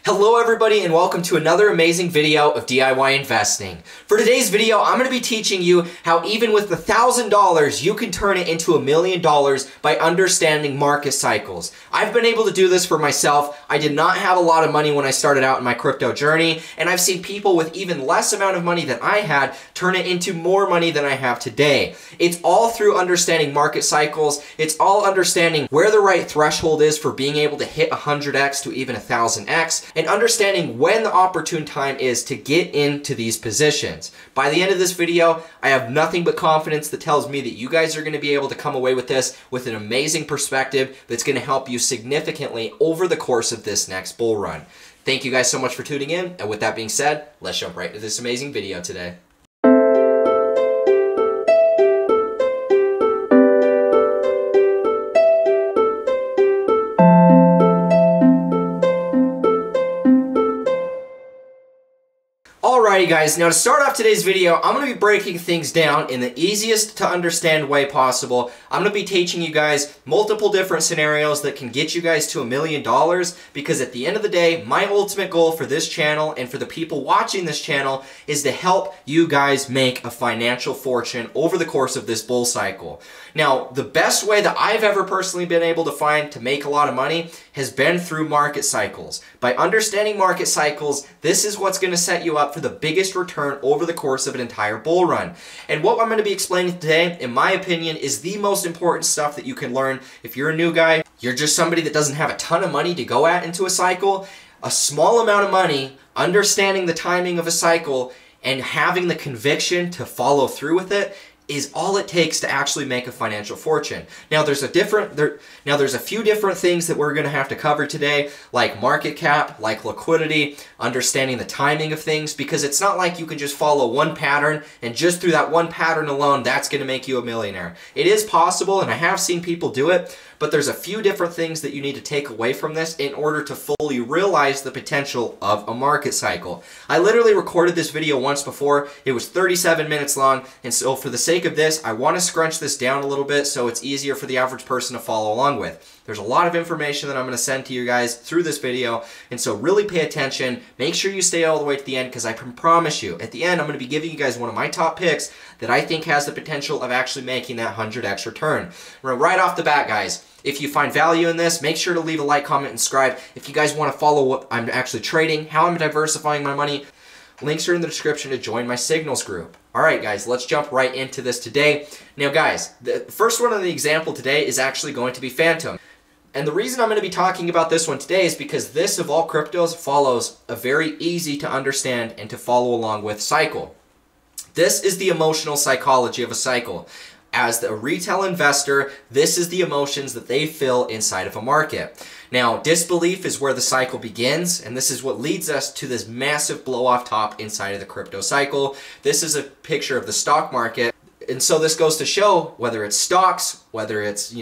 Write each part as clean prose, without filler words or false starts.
Hello everybody and welcome to another amazing video of DIY investing. For today's video, I'm going to be teaching you how even with $1,000, you can turn it into $1 million by understanding market cycles. I've been able to do this for myself. I did not have a lot of money when I started out in my crypto journey, and I've seen people with even less amount of money than I had turn it into more money than I have today. It's all through understanding market cycles. It's all understanding where the right threshold is for being able to hit 100x to even 1000x. And understanding when the opportune time is to get into these positions. By the end of this video, I have nothing but confidence that tells me that you guys are going to be able to come away with this with an amazing perspective that's going to help you significantly over the course of this next bull run. Thank you guys so much for tuning in, and with that being said, let's jump right into this amazing video today. Alrighty guys, now to start off today's video, I'm going to be breaking things down in the easiest to understand way possible. I'm going to be teaching you guys multiple different scenarios that can get you guys to $1 million, because at the end of the day, my ultimate goal for this channel and for the people watching this channel is to help you guys make a financial fortune over the course of this bull cycle. Now, the best way that I've ever personally been able to find to make a lot of money has been through market cycles. By understanding market cycles, this is what's going to set you up for the biggest return over the course of an entire bull run. And what I'm going to be explaining today, in my opinion, is the most important stuff that you can learn if you're a new guy, you're just somebody that doesn't have a ton of money to go at into a cycle. A small amount of money, understanding the timing of a cycle, and having the conviction to follow through with it is all it takes to actually make a financial fortune. Now there's a few different things that we're going to have to cover today, like market cap, like liquidity, understanding the timing of things, because it's not like you can just follow one pattern and just through that one pattern alone that's going to make you a millionaire. It is possible, and I have seen people do it, but there's a few different things that you need to take away from this in order to fully realize the potential of a market cycle. I literally recorded this video once before. It was 37 minutes long, and so for the sake of this, I want to scrunch this down a little bit so it's easier for the average person to follow along with. There's a lot of information that I'm going to send to you guys through this video, and so really pay attention. Make sure you stay all the way to the end, because I can promise you, at the end, I'm going to be giving you guys one of my top picks that I think has the potential of actually making that 100x return. Right off the bat, guys, if you find value in this, make sure to leave a like, comment, and subscribe. If you guys want to follow what I'm actually trading, how I'm diversifying my money, links are in the description to join my signals group. Alright guys, let's jump right into this today. Now guys, the first one on the example today is actually going to be Phantom. And the reason I'm going to be talking about this one today is because this, of all cryptos, follows a very easy to understand and to follow along with cycle. This is the emotional psychology of a cycle. As a retail investor, this is the emotions that they feel inside of a market. Now, disbelief is where the cycle begins, and this is what leads us to this massive blow-off top inside of the crypto cycle. This is a picture of the stock market, and so this goes to show whether it's stocks, whether it's,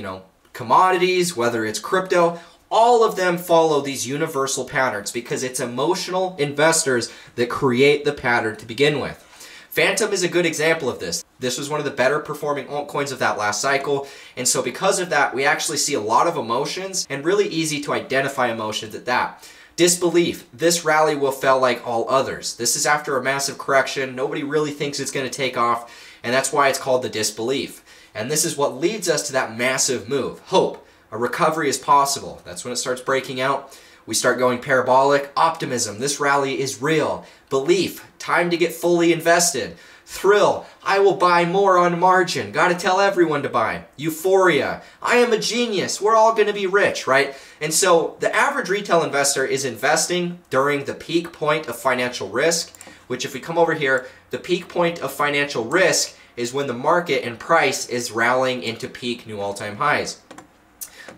commodities, whether it's crypto, all of them follow these universal patterns because it's emotional investors that create the pattern to begin with. Phantom is a good example of this. This was one of the better performing altcoins of that last cycle, and so because of that, we actually see a lot of emotions, and really easy to identify emotions at that. Disbelief. This rally will fail like all others. This is after a massive correction. Nobody really thinks it's going to take off, and that's why it's called the disbelief. And this is what leads us to that massive move. Hope. A recovery is possible. That's when it starts breaking out. We start going parabolic. Optimism. This rally is real. Belief. Time to get fully invested. Thrill. I will buy more on margin. Gotta tell everyone to buy. Euphoria. I am a genius. We're all gonna be rich, right? And so the average retail investor is investing during the peak point of financial risk, which if we come over here, the peak point of financial risk is when the market and price is rallying into peak new all-time highs.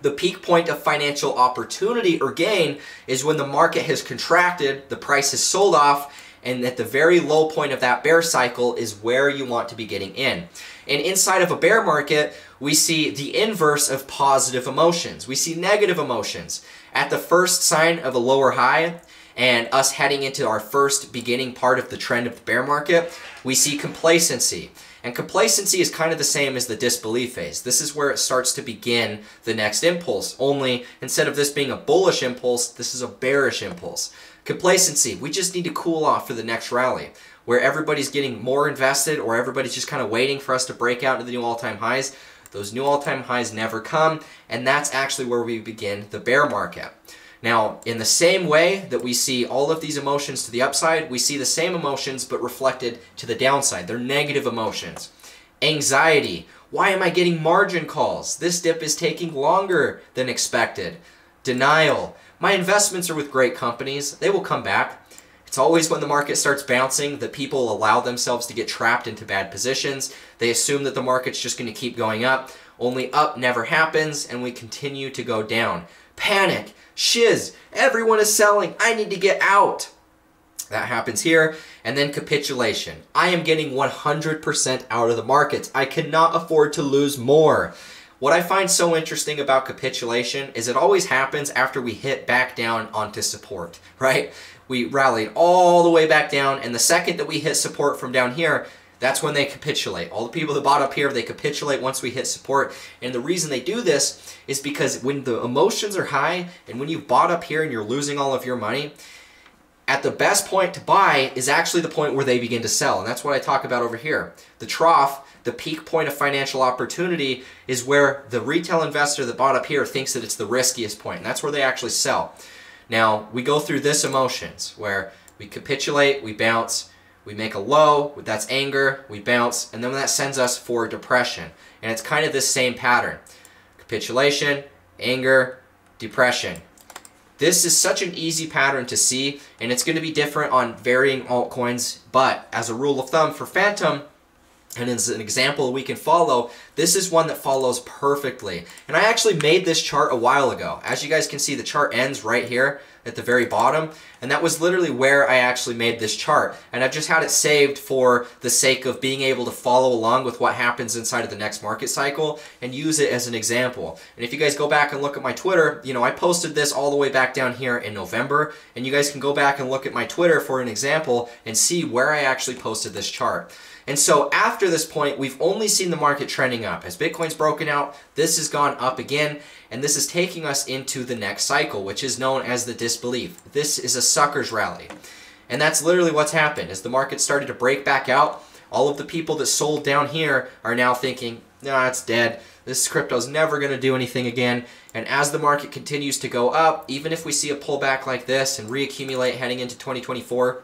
The peak point of financial opportunity or gain is when the market has contracted, the price has sold off, and at the very low point of that bear cycle is where you want to be getting in. And inside of a bear market, we see the inverse of positive emotions. We see negative emotions. At the first sign of a lower high and us heading into our first beginning part of the trend of the bear market, we see complacency. And complacency is kind of the same as the disbelief phase. This is where it starts to begin the next impulse. Only instead of this being a bullish impulse, this is a bearish impulse. Complacency, we just need to cool off for the next rally, where everybody's getting more invested or everybody's just kind of waiting for us to break out into the new all-time highs. Those new all-time highs never come, and that's actually where we begin the bear market. Now, in the same way that we see all of these emotions to the upside, we see the same emotions but reflected to the downside. They're negative emotions. Anxiety. Why am I getting margin calls? This dip is taking longer than expected. Denial. My investments are with great companies. They will come back. It's always when the market starts bouncing that people allow themselves to get trapped into bad positions. They assume that the market's just going to keep going up. Only up never happens, and we continue to go down. Panic. Shiz. Everyone is selling. I need to get out. That happens here. And then capitulation. I am getting 100% out of the markets. I cannot afford to lose more. What I find so interesting about capitulation is it always happens after we hit back down onto support, right? We rallied all the way back down, and the second that we hit support from down here, that's when they capitulate. All the people that bought up here, they capitulate once we hit support. And the reason they do this is because when the emotions are high and when you've bought up here and you're losing all of your money, at the best point to buy is actually the point where they begin to sell. And that's what I talk about over here. The trough, the peak point of financial opportunity, is where the retail investor that bought up here thinks that it's the riskiest point. And that's where they actually sell. Now, we go through this emotions where we capitulate, we bounce, we make a low, that's anger, we bounce, and then that sends us for depression. And it's kind of this same pattern. Capitulation, anger, depression. This is such an easy pattern to see, and it's going to be different on varying altcoins, but as a rule of thumb for Phantom, and as an example we can follow, this is one that follows perfectly. And I actually made this chart a while ago. As you guys can see, the chart ends right here at the very bottom, and that was literally where I actually made this chart. And I've just had it saved for the sake of being able to follow along with what happens inside of the next market cycle and use it as an example. And if you guys go back and look at my Twitter, you know, I posted this all the way back down here in November, and you guys can go back and look at my Twitter for an example and see where I actually posted this chart. And so after this point, we've only seen the market trending up. As Bitcoin's broken out, this has gone up again, and this is taking us into the next cycle, which is known as the disbelief. This is a sucker's rally. And that's literally what's happened. As the market started to break back out, all of the people that sold down here are now thinking, no, it's dead. This crypto's never going to do anything again. And as the market continues to go up, even if we see a pullback like this and reaccumulate heading into 2024,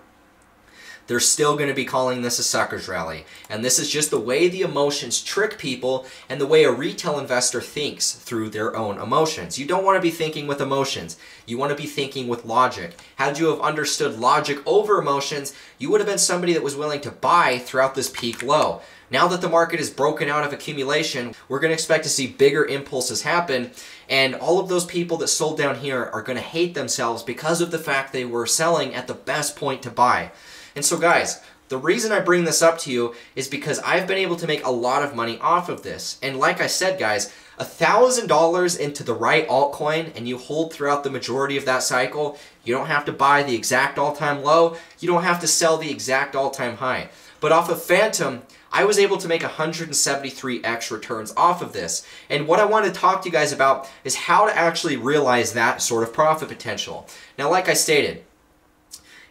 they're still going to be calling this a sucker's rally. And this is just the way the emotions trick people and the way a retail investor thinks through their own emotions. You don't want to be thinking with emotions. You want to be thinking with logic. Had you have understood logic over emotions, you would have been somebody that was willing to buy throughout this peak low. Now that the market is broken out of accumulation, we're going to expect to see bigger impulses happen, and all of those people that sold down here are going to hate themselves because of the fact they were selling at the best point to buy. And so guys, the reason I bring this up to you is because I've been able to make a lot of money off of this. And like I said, guys, $1,000 into the right altcoin and you hold throughout the majority of that cycle, you don't have to buy the exact all-time low, you don't have to sell the exact all-time high. But off of Phantom, I was able to make 173x returns off of this. And what I want to talk to you guys about is how to actually realize that sort of profit potential. Now, like I stated,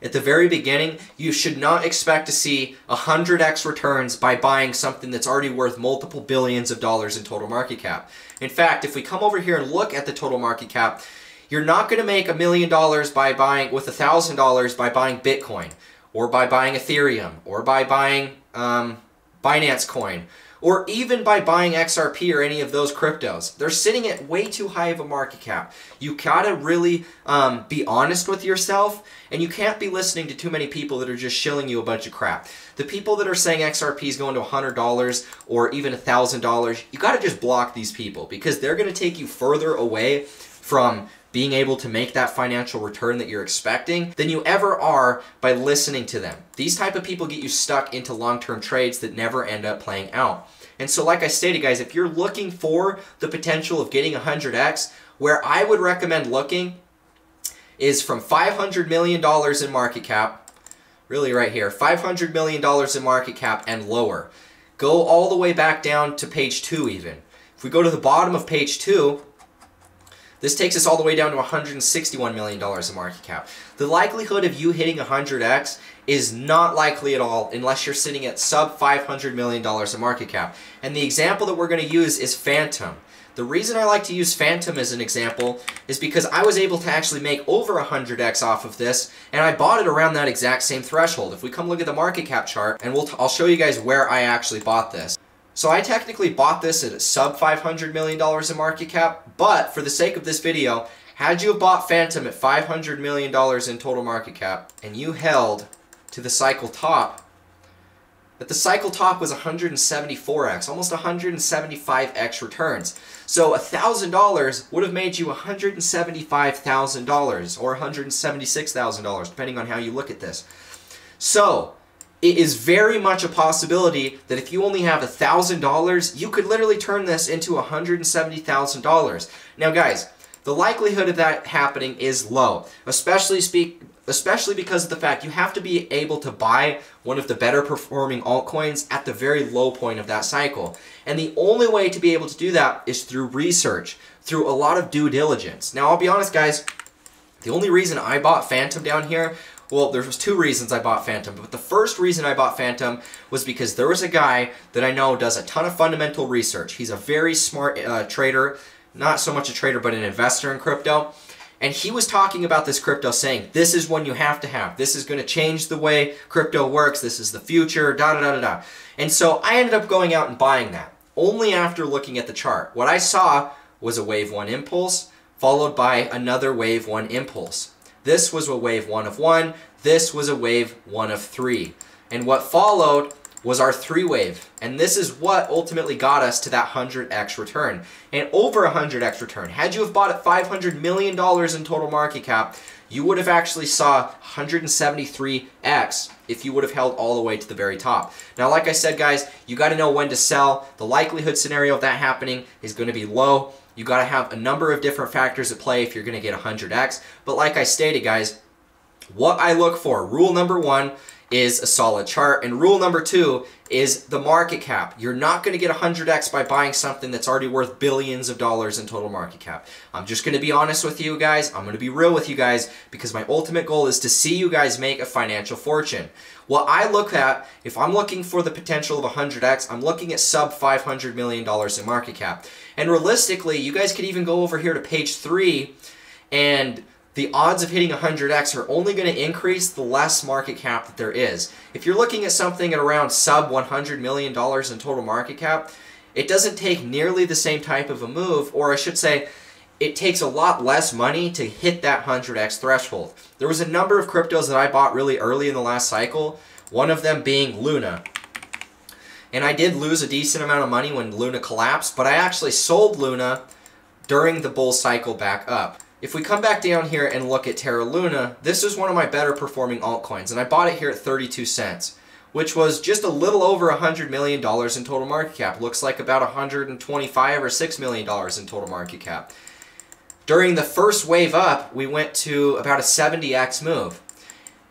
at the very beginning, you should not expect to see 100x returns by buying something that's already worth multiple billions of dollars in total market cap. In fact, if we come over here and look at the total market cap, you're not going to make $1 million by buying with $1,000 by buying Bitcoin, or by buying Ethereum, or by buying Binance Coin, or even by buying XRP or any of those cryptos. They're sitting at way too high of a market cap. You gotta really be honest with yourself, and you can't be listening to too many people that are just shilling you a bunch of crap. The people that are saying XRP is going to $100 or even $1,000, you gotta just block these people, because they're gonna take you further away from being able to make that financial return that you're expecting than you ever are by listening to them. These type of people get you stuck into long-term trades that never end up playing out. And so like I stated, guys, if you're looking for the potential of getting 100x, where I would recommend looking is from $500 million in market cap, really right here, $500 million in market cap and lower. Go all the way back down to page 2 even. If we go to the bottom of page 2, This takes us all the way down to $161 million in market cap. The likelihood of you hitting 100x is not likely at all unless you're sitting at sub $500 million in market cap. And the example that we're going to use is Phantom. The reason I like to use Phantom as an example is because I was able to actually make over 100x off of this, and I bought it around that exact same threshold. If we come look at the market cap chart, and I'll show you guys where I actually bought this. So I technically bought this at sub $500 million in market cap, but for the sake of this video, had you have bought Phantom at $500 million in total market cap, and you held to the cycle top, that the cycle top was 174x, almost 175x returns. So $1,000 would have made you $175,000 or $176,000, depending on how you look at this. So it is very much a possibility that if you only have $1,000, you could literally turn this into $170,000. Now guys, the likelihood of that happening is low, especially because of the fact you have to be able to buy one of the better performing altcoins at the very low point of that cycle. And the only way to be able to do that is through research, through a lot of due diligence. Now I'll be honest guys, the only reason I bought Phantom down here, well, there was two reasons I bought Phantom, but the first reason I bought Phantom was because there was a guy that I know does a ton of fundamental research. He's a very smart trader, not so much a trader, but an investor in crypto. And he was talking about this crypto saying, this is one you have to have. This is going to change the way crypto works. This is the future, da-da-da-da-da. And so I ended up going out and buying that, only after looking at the chart. What I saw was a wave 1 impulse, followed by another wave 1 impulse. This was a wave 1 of 1. This was a wave 1 of 3. And what followed was our 3 wave. And this is what ultimately got us to that 100x return. And over 100x return. Had you have bought at $500 million in total market cap, you would have actually saw 173x if you would have held all the way to the very top. Now, like I said, guys, you got to know when to sell. The likelihood scenario of that happening is going to be low. You got to have a number of different factors at play if you're going to get 100x. But like I stated, guys, what I look for, rule number 1 is a solid chart, and rule number 2 is the market cap. You're not going to get 100x by buying something that's already worth billions of dollars in total market cap. I'm just going to be honest with you guys. I'm going to be real with you guys because my ultimate goal is to see you guys make a financial fortune. What I look at, if I'm looking for the potential of 100x, I'm looking at sub $500 million in market cap. And realistically, you guys could even go over here to page 3, and the odds of hitting 100x are only going to increase the less market cap that there is. If you're looking at something at around sub $100 million in total market cap, it doesn't take nearly the same type of a move, or I should say, it takes a lot less money to hit that 100x threshold. There was a number of cryptos that I bought really early in the last cycle, one of them being Luna. And I did lose a decent amount of money when Luna collapsed, but I actually sold Luna during the bull cycle back up. If we come back down here and look at Terra Luna, this is one of my better performing altcoins, and I bought it here at 32 cents, which was just a little over $100 million in total market cap. Looks like about $125 or $6 million in total market cap. During the first wave up, we went to about a 70x move.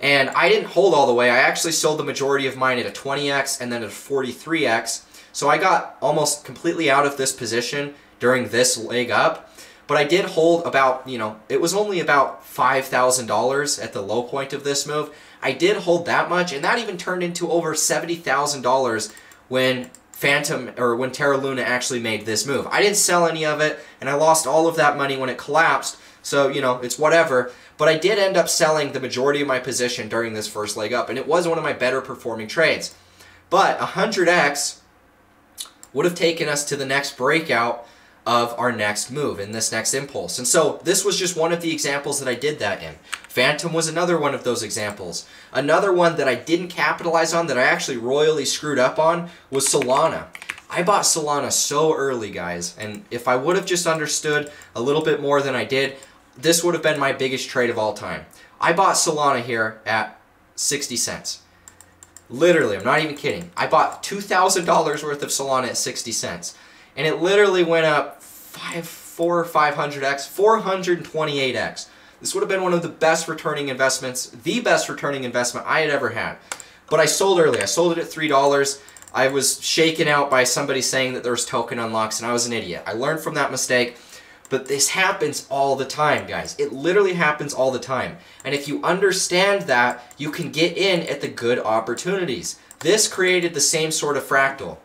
And I didn't hold all the way. I actually sold the majority of mine at a 20x and then at a 43x. So I got almost completely out of this position during this leg up. But I did hold about, it was only about $5,000 at the low point of this move. I did hold that much, and that even turned into over $70,000 when when Terra Luna actually made this move. I didn't sell any of it, and I lost all of that money when it collapsed. So, it's whatever. But I did end up selling the majority of my position during this first leg up, and it was one of my better performing trades. But 100x would have taken us to the next breakout of our next move in this next impulse. And so this was just one of the examples that I did that in. Phantom was another one of those examples. Another one that I didn't capitalize on, that I actually royally screwed up on, was Solana. I bought Solana so early, guys, and if I would have just understood a little bit more than I did, this would have been my biggest trade of all time. I bought Solana here at 60 cents. Literally, I'm not even kidding. I bought $2,000 worth of Solana at 60 cents. And it literally went up 400 or 500x, 428x. This would have been one of the best returning investments, the best returning investment I had ever had. But I sold early. I sold it at $3. I was shaken out by somebody saying that there was token unlocks, and I was an idiot. I learned from that mistake. But this happens all the time, guys. It literally happens all the time. And if you understand that, you can get in at the good opportunities. This created the same sort of fractal.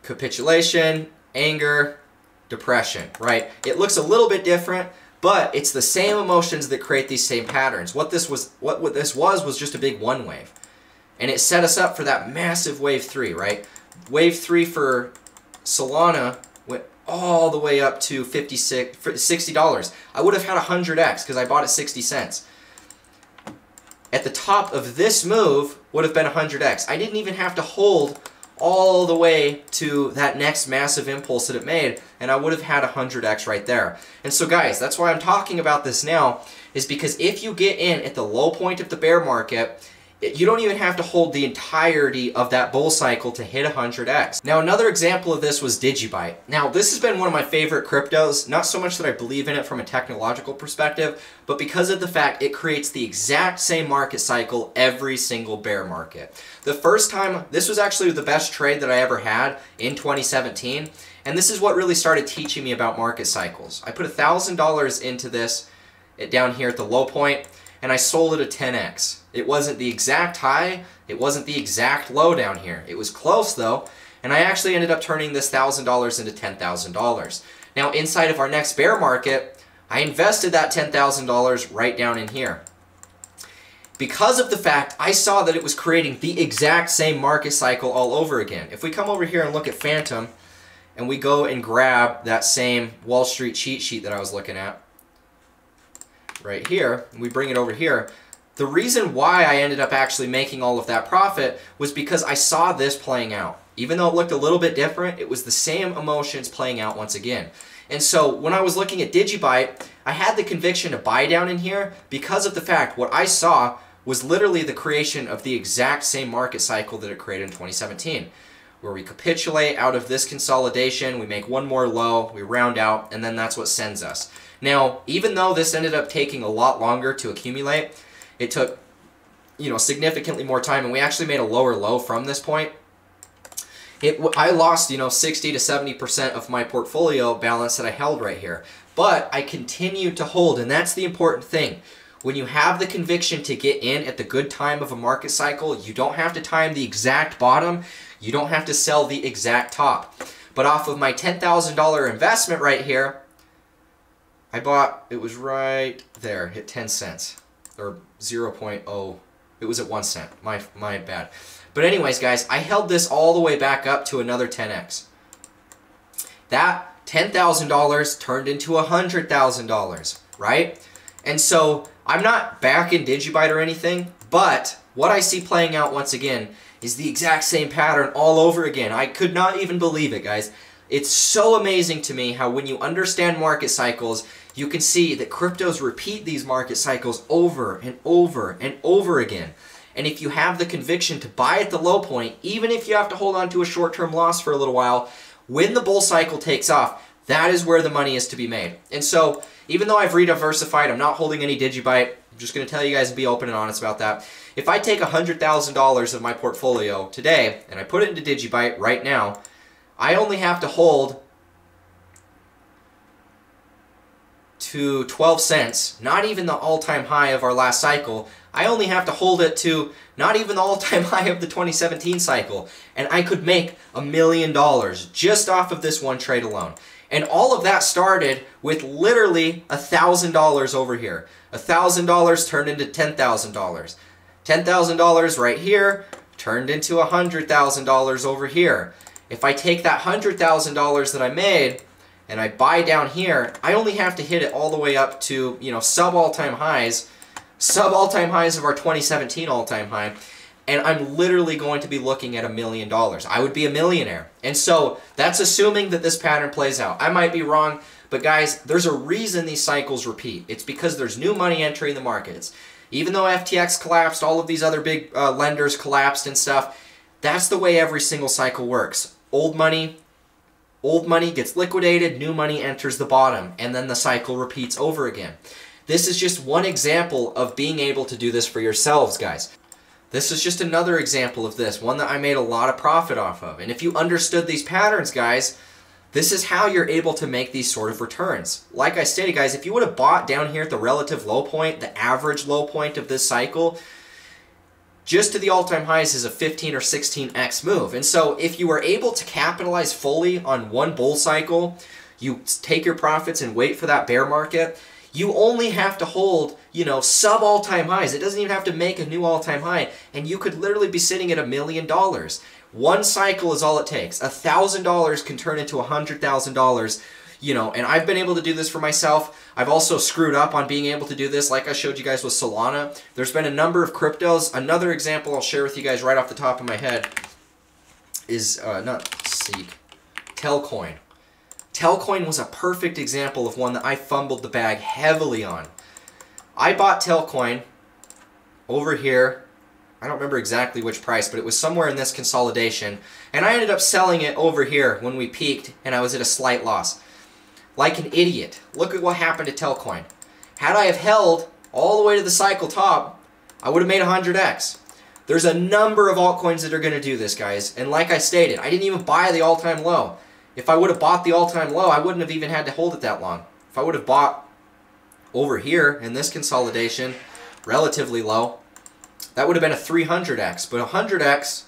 Capitulation, anger, depression, right? It looks a little bit different, but it's the same emotions that create these same patterns. What this was just a big one wave. And it set us up for that massive wave 3, right? Wave 3 for Solana went all the way up to $60. I would have had 100x because I bought at 60 cents. At the top of this move would have been 100x. I didn't even have to hold all the way to that next massive impulse that it made, and I would have had 100x right there. And so guys, that's why I'm talking about this now, is because if you get in at the low point of the bear market, you don't even have to hold the entirety of that bull cycle to hit 100x. Now, another example of this was D.I.Y. Now, this has been one of my favorite cryptos, not so much that I believe in it from a technological perspective, but because of the fact it creates the exact same market cycle every single bear market. The first time, this was actually the best trade that I ever had in 2017, and this is what really started teaching me about market cycles. I put $1,000 into this down here at the low point, and I sold it at 10x. It wasn't the exact high, it wasn't the exact low down here. It was close though, and I actually ended up turning this $1,000 into $10,000. Now inside of our next bear market, I invested that $10,000 right down in here. Because of the fact I saw that it was creating the exact same market cycle all over again. If we come over here and look at Phantom, and we go and grab that same Wall Street cheat sheet that I was looking at, right here, and we bring it over here, the reason why I ended up actually making all of that profit was because I saw this playing out. Even though it looked a little bit different, it was the same emotions playing out once again. And so when I was looking at D.I.Y, I had the conviction to buy down in here because of the fact what I saw was literally the creation of the exact same market cycle that it created in 2017. Where we capitulate out of this consolidation, we make one more low, we round out, and then that's what sends us. Now, even though this ended up taking a lot longer to accumulate, it took, significantly more time, and we actually made a lower low from this point. I lost, 60 to 70% of my portfolio balance that I held right here. But I continued to hold, and that's the important thing. When you have the conviction to get in at the good time of a market cycle, you don't have to time the exact bottom, you don't have to sell the exact top. But off of my $10,000 investment right here, I bought, it was right there, hit 10 cents, or 0.0, it was at 1 cent, my bad. But anyways, guys, I held this all the way back up to another 10x. That $10,000 turned into $100,000, right? And so, I'm not back in D.I.Y or anything, but what I see playing out once again is the exact same pattern all over again. I could not even believe it, guys. It's so amazing to me how when you understand market cycles, you can see that cryptos repeat these market cycles over and over and over again. And if you have the conviction to buy at the low point, even if you have to hold on to a short-term loss for a little while, when the bull cycle takes off, that is where the money is to be made. And so, even though I've re-diversified, I'm not holding any D.I.Y. I'm just going to tell you guys and be open and honest about that. If I take $100,000 of my portfolio today and I put it into D.I.Y right now, I only have to hold to 12 cents, not even the all-time high of our last cycle. I only have to hold it to not even the all-time high of the 2017 cycle, and I could make $1 million just off of this one trade alone. And all of that started with literally $1,000 over here. $1,000 turned into $10,000. $10,000 right here turned into $100,000 over here. If I take that $100,000 that I made and I buy down here, I only have to hit it all the way up to, sub all-time highs of our 2017 all-time high, and I'm literally going to be looking at $1 million. I would be a millionaire. And so that's assuming that this pattern plays out. I might be wrong, but guys, there's a reason these cycles repeat. It's because there's new money entering the markets. Even though FTX collapsed, all of these other big lenders collapsed and stuff, that's the way every single cycle works. Old money gets liquidated, new money enters the bottom, and then the cycle repeats over again. This is just one example of being able to do this for yourselves, guys. This is just another example of this, one that I made a lot of profit off of. And if you understood these patterns, guys, This is how you're able to make these sort of returns. Like I stated, guys, if you would have bought down here at the relative low point, the average low point of this cycle, just to the all-time highs is a 15 or 16x move. And so if you were able to capitalize fully on one bull cycle, you take your profits and wait for that bear market, you only have to hold, you know, sub all-time highs. It doesn't even have to make a new all-time high, and you could literally be sitting at $1 million. One cycle is all it takes. $1,000 can turn into $100,000, you know, and I've been able to do this for myself. I've also screwed up on being able to do this, like I showed you guys with Solana. There's been a number of cryptos. Another example I'll share with you guys right off the top of my head is, Telcoin. Telcoin was a perfect example of one that I fumbled the bag heavily on. I bought Telcoin over here. I don't remember exactly which price, but it was somewhere in this consolidation. And I ended up selling it over here when we peaked, and I was at a slight loss. Like an idiot. Look at what happened to Telcoin. Had I have held all the way to the cycle top, I would have made 100x. There's a number of altcoins that are going to do this, guys. And like I stated, I didn't even buy the all-time low. If I would have bought the all-time low, I wouldn't have even had to hold it that long. If I would have bought over here in this consolidation, relatively low, that would have been a 300x, but 100x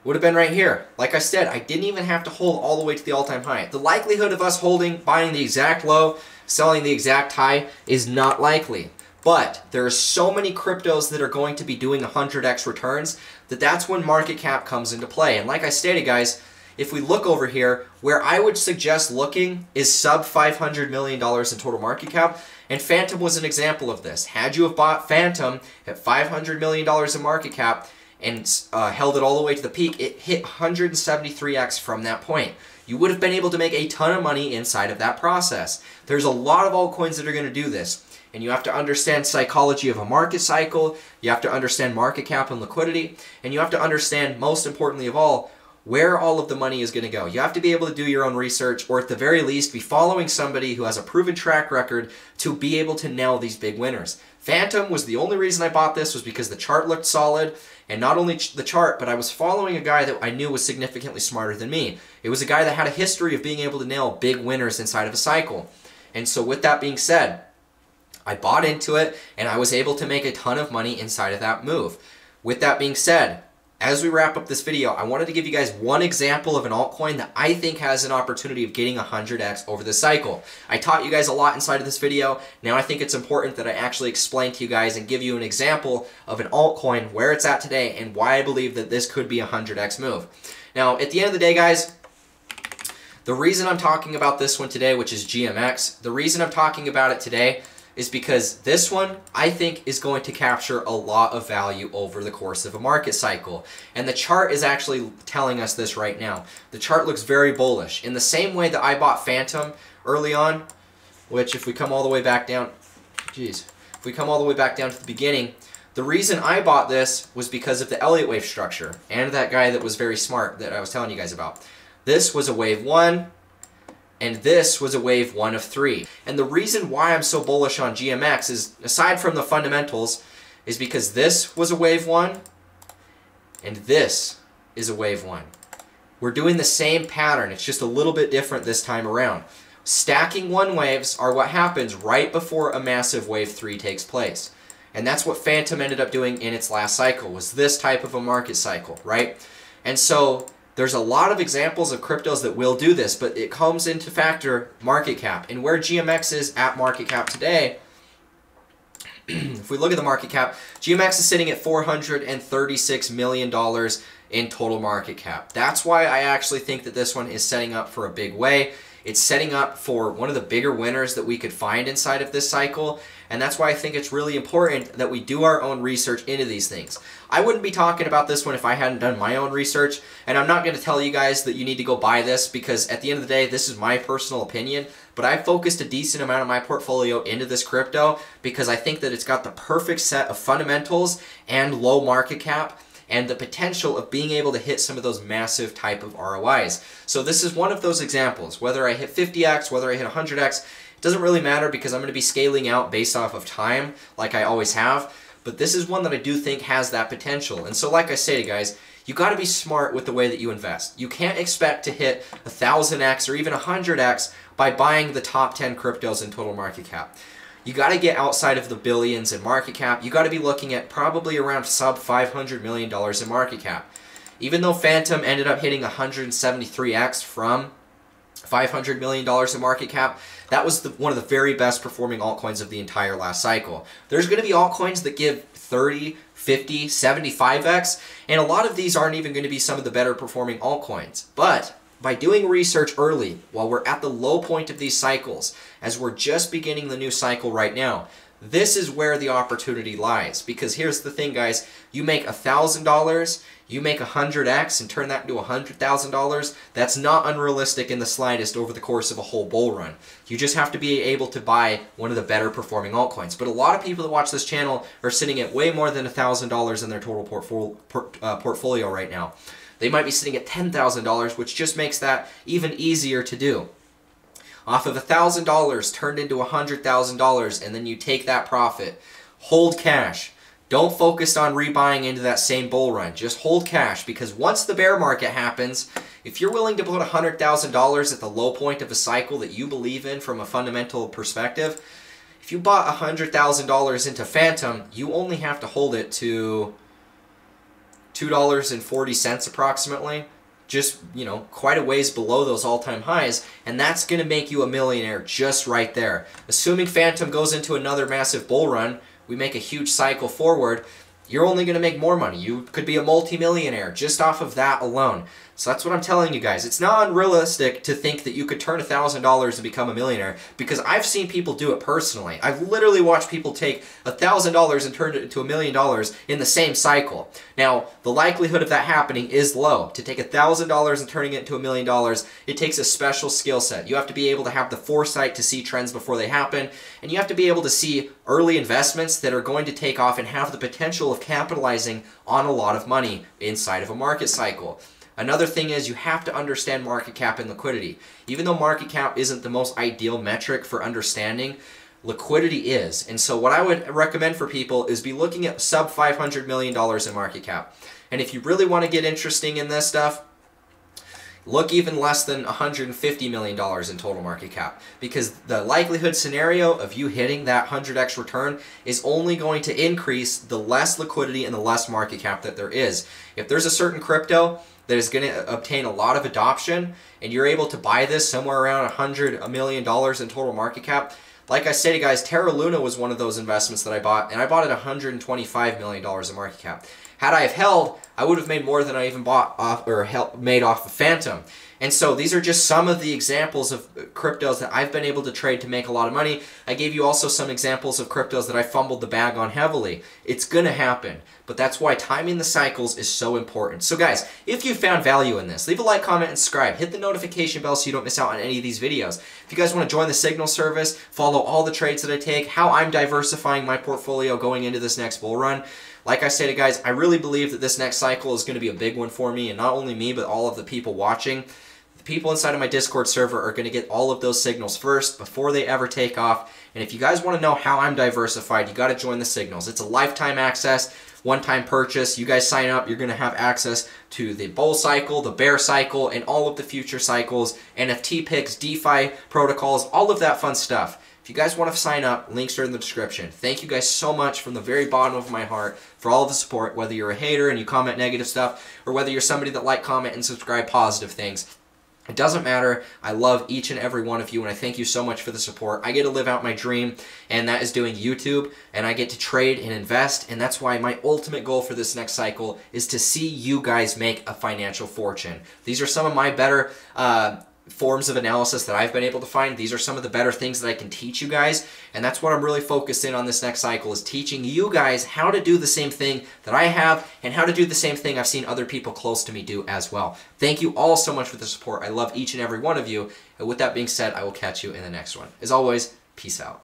would have been right here. Like I said, I didn't even have to hold all the way to the all-time high. The likelihood of us buying the exact low, selling the exact high is not likely. But there are so many cryptos that are going to be doing 100x returns that's when market cap comes into play. And like I stated, guys, if we look over here, where I would suggest looking is sub $500 million in total market cap. And Phantom was an example of this. Had you have bought Phantom at $500 million in market cap and held it all the way to the peak, it hit 173x from that point. You would have been able to make a ton of money inside of that process. There's a lot of altcoins that are going to do this. And you have to understand psychology of a market cycle. You have to understand market cap and liquidity. And you have to understand, most importantly of all, where all of the money is going to go. You have to be able to do your own research, or at the very least be following somebody who has a proven track record to be able to nail these big winners. Phantom was the only reason I bought this, was because the chart looked solid, and not only the chart, but I was following a guy that I knew was significantly smarter than me. It was a guy that had a history of being able to nail big winners inside of a cycle. And so with that being said, I bought into it, and I was able to make a ton of money inside of that move. With that being said, as we wrap up this video, I wanted to give you guys one example of an altcoin that I think has an opportunity of getting 100x over the cycle. I taught you guys a lot inside of this video. Now I think it's important that I actually explain to you guys and give you an example of an altcoin, where it's at today, and why I believe that this could be a 100x move. Now, at the end of the day, guys, the reason I'm talking about this one today, which is GMX, the reason I'm talking about it today is because this one, I think, is going to capture a lot of value over the course of a market cycle. And the chart is actually telling us this right now. The chart looks very bullish. In the same way that I bought Phantom early on, which if we come all the way back down, if we come all the way back down to the beginning, the reason I bought this was because of the Elliott wave structure and that guy that was very smart that I was telling you guys about. This was a wave 1. And this was a wave 1 of 3. And the reason why I'm so bullish on GMX is, aside from the fundamentals, is because this was a wave 1, and this is a wave 1. We're doing the same pattern, it's just a little bit different this time around. Stacking 1 waves are what happens right before a massive wave 3 takes place. And that's what Phantom ended up doing in its last cycle, was this type of a market cycle, right? And so there's a lot of examples of cryptos that will do this, but it comes into factor market cap. And where GMX is at market cap today, if we look at the market cap, GMX is sitting at $436 million in total market cap. That's why I actually think that this one is setting up for a big way. It's setting up for one of the bigger winners that we could find inside of this cycle. And that's why I think it's really important that we do our own research into these things. I wouldn't be talking about this one if I hadn't done my own research. And I'm not going to tell you guys that you need to go buy this, because at the end of the day, this is my personal opinion. But I focused a decent amount of my portfolio into this crypto because I think that it's got the perfect set of fundamentals and low market cap, and the potential of being able to hit some of those massive type of ROIs. So this is one of those examples. Whether I hit 50x, whether I hit 100x, it doesn't really matter, because I'm going to be scaling out based off of time like I always have. But this is one that I do think has that potential. And so like I stated, guys, You got to be smart with the way that you invest. You can't expect to hit 1,000x or even 100x by buying the top 10 cryptos in total market cap. You got to get outside of the billions in market cap. You got to be looking at probably around sub $500 million in market cap. Even though Phantom ended up hitting 173x from $500 million in market cap, that was one of the very best performing altcoins of the entire last cycle. There's going to be altcoins that give 30, 50, 75x, and a lot of these aren't even going to be some of the better performing altcoins. But by doing research early, while we're at the low point of these cycles, as we're just beginning the new cycle right now, this is where the opportunity lies. Because here's the thing, guys, you make $1,000, you make 100x and turn that into $100,000. That's not unrealistic in the slightest over the course of a whole bull run. You just have to be able to buy one of the better performing altcoins. But a lot of people that watch this channel are sitting at way more than $1,000 in their total portfolio right now. They might be sitting at $10,000, which just makes that even easier to do. Off of $1,000 turned into $100,000, and then you take that profit. Hold cash. Don't focus on rebuying into that same bull run. Just hold cash, because once the bear market happens, if you're willing to put $100,000 at the low point of a cycle that you believe in from a fundamental perspective, if you bought $100,000 into Phantom, you only have to hold it to $2.40 approximately. Just, you know, quite a ways below those all-time highs, and that's going to make you a millionaire just right there. Assuming Phantom goes into another massive bull run, we make a huge cycle forward, you're only going to make more money. You could be a multi-millionaire just off of that alone. So that's what I'm telling you guys. It's not unrealistic to think that you could turn $1,000 and become a millionaire, because I've seen people do it personally. I've literally watched people take $1,000 and turn it into $1 million in the same cycle. Now, the likelihood of that happening is low. To take $1,000 and turning it into $1 million, it takes a special skill set. You have to be able to have the foresight to see trends before they happen, and you have to be able to see early investments that are going to take off and have the potential of capitalizing on a lot of money inside of a market cycle. Another thing is you have to understand market cap and liquidity. Even though market cap isn't the most ideal metric for understanding, liquidity is. And so what I would recommend for people is be looking at sub $500 million in market cap. And if you really want to get interesting in this stuff, look even less than $150 million in total market cap, because the likelihood scenario of you hitting that 100x return is only going to increase the less liquidity and the less market cap that there is. If there's a certain crypto that is going to obtain a lot of adoption and you're able to buy this somewhere around $100 million in total market cap, like I said, guys, Terra Luna was one of those investments that I bought, and I bought it at $125 million in market cap. Had I have held, I would have made more than I even bought off or made off of Phantom. And so these are just some of the examples of cryptos that I've been able to trade to make a lot of money. I gave you also some examples of cryptos that I fumbled the bag on heavily. It's going to happen, but that's why timing the cycles is so important. So guys, if you found value in this, leave a like, comment, and subscribe. Hit the notification bell so you don't miss out on any of these videos. If you guys want to join the Signal service, follow all the trades that I take, how I'm diversifying my portfolio going into this next bull run. Like I said, guys, I really believe that this next cycle is going to be a big one for me, and not only me, but all of the people watching. The people inside of my Discord server are going to get all of those signals first before they ever take off. And if you guys want to know how I'm diversified, you got to join the signals. It's a lifetime access, one-time purchase. You guys sign up, you're going to have access to the bull cycle, the bear cycle, and all of the future cycles, NFT picks, DeFi protocols, all of that fun stuff. If you guys want to sign up, links are in the description. Thank you guys so much from the very bottom of my heart for all of the support, whether you're a hater and you comment negative stuff, or whether you're somebody that like, comment, and subscribe positive things. It doesn't matter. I love each and every one of you, and I thank you so much for the support. I get to live out my dream, and that is doing YouTube, and I get to trade and invest, and that's why my ultimate goal for this next cycle is to see you guys make a financial fortune. These are some of my better forms of analysis that I've been able to find. These are some of the better things that I can teach you guys, and that's what I'm really focused in on this next cycle, is teaching you guys how to do the same thing that I have and how to do the same thing I've seen other people close to me do as well. Thank you all so much for the support. I love each and every one of you, and with that being said, I will catch you in the next one. As always, peace out.